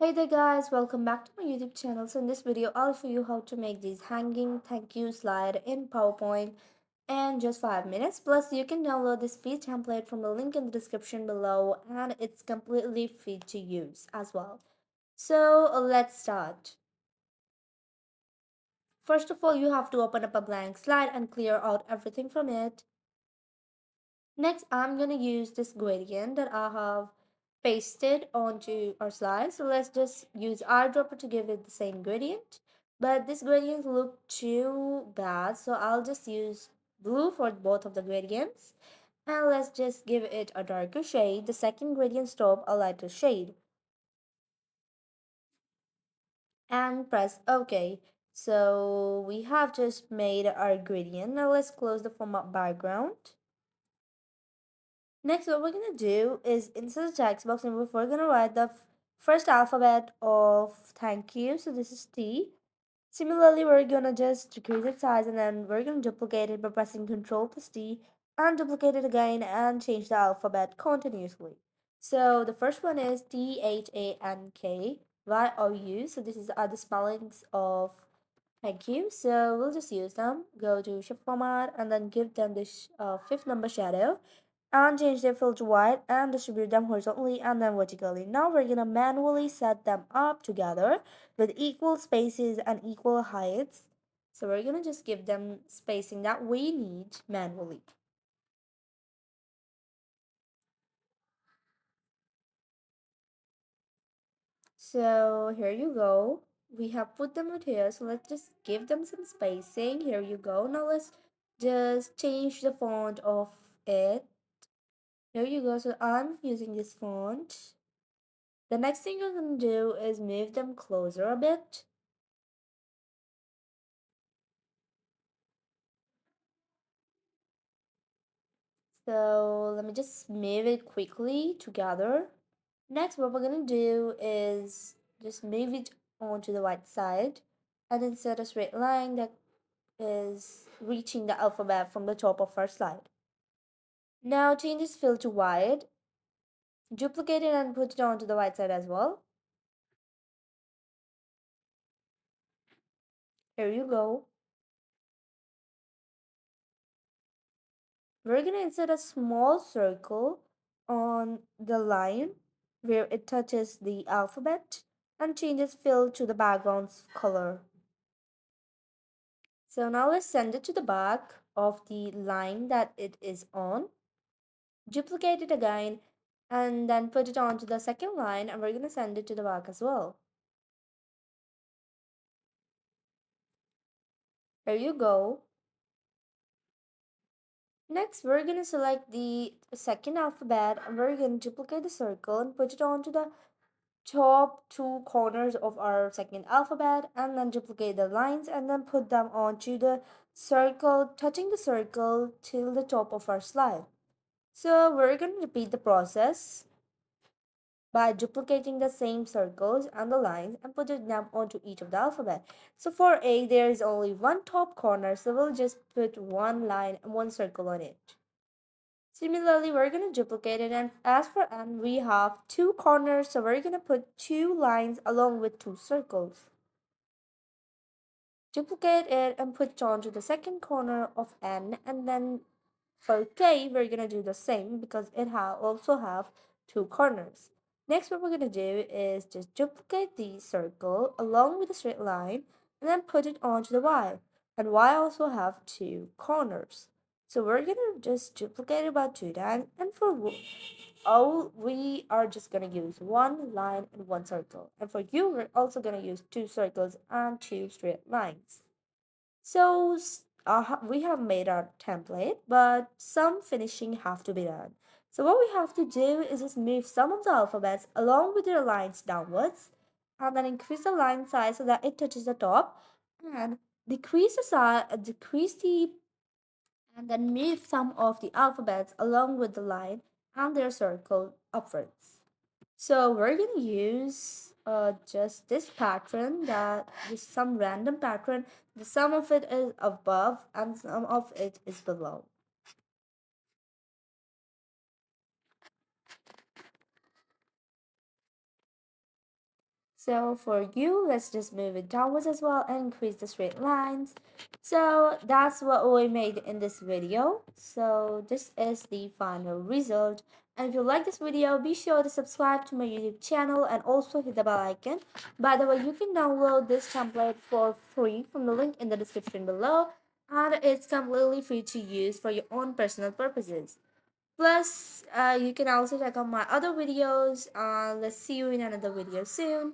Hey there guys, welcome back to my YouTube channel. So in this video, I'll show you how to make this hanging thank you slide in PowerPoint in just 5 minutes. Plus, you can download this free template from the link in the description below and it's completely free to use as well. So let's start. First of all, you have to open up a blank slide and clear out everything from it. Next, I'm going to use this gradient that I have pasted onto our slide. So let's just use eyedropper to give it the same gradient. But this gradient look too bad, so I'll just use blue for both of the gradients. And let's just give it a darker shade. The second gradient stop a lighter shade. And press OK. So we have just made our gradient. Now let's close the format background. Next, what we're gonna do is insert the text box and we're gonna write the first alphabet of thank you. So this is T. Similarly, we're gonna just decrease its size and then we're gonna duplicate it by pressing Ctrl plus T and duplicate it again and change the alphabet continuously. So the first one is THANKYOU. So this is the spellings of thank you. So we'll just use them. Go to shift format and then give them this fifth number shadow and change their fill to white and distribute them horizontally and then vertically. Now we're gonna manually set them up together with equal spaces and equal heights. So we're gonna just give them spacing that we need manually. So here you go. We have put them out here, so let's just give them some spacing. Here you go. Now let's just change the font of it. Here you go. So I'm using this font. The next thing you're going to do is move them closer a bit. So let me just move it quickly together. Next, what we're going to do is just move it onto the right side and insert a straight line that is reaching the alphabet from the top of our slide. Now change this fill to white, duplicate it and put it onto the right side as well. Here you go. We're going to insert a small circle on the line where it touches the alphabet and changes fill to the background's color. So now let's send it to the back of the line that it is on. Duplicate it again and then put it onto the second line and we're going to send it to the back as well. Here you go. Next, we're going to select the second alphabet and we're going to duplicate the circle and put it onto the top two corners of our second alphabet and then duplicate the lines and then put them onto the circle, touching the circle till the top of our slide. So we're going to repeat the process by duplicating the same circles and the lines and putting them onto each of the alphabet. So for A, there is only one top corner, so we'll just put one line and one circle on it. Similarly, we're going to duplicate it, and as for N, we have two corners, so we're going to put two lines along with two circles. Duplicate it and put it onto the second corner of N, and then for K, we're going to do the same because it also have two corners. Next, what we're going to do is just duplicate the circle along with the straight line and then put it onto the Y. And Y also have two corners. So we're going to just duplicate it about two times, and for O, we are just going to use one line and one circle. And for U, we're also going to use two circles and two straight lines. So we have made our template, but some finishing have to be done. So what we have to do is just move some of the alphabets along with their lines downwards and then increase the line size so that it touches the top and decrease the size, decrease the and then move some of the alphabets along with the line and their circle upwards. So we're going to use just this pattern, that is some random pattern. The sum of it is above and some of it is below. So for you, let's just move it downwards as well and increase the straight lines. So that's what we made in this video. So this is the final result. And if you like this video, be sure to subscribe to my YouTube channel and also hit the bell icon. By the way, you can download this template for free from the link in the description below. And it's completely free to use for your own personal purposes. Plus, you can also check out my other videos. Let's see you in another video soon.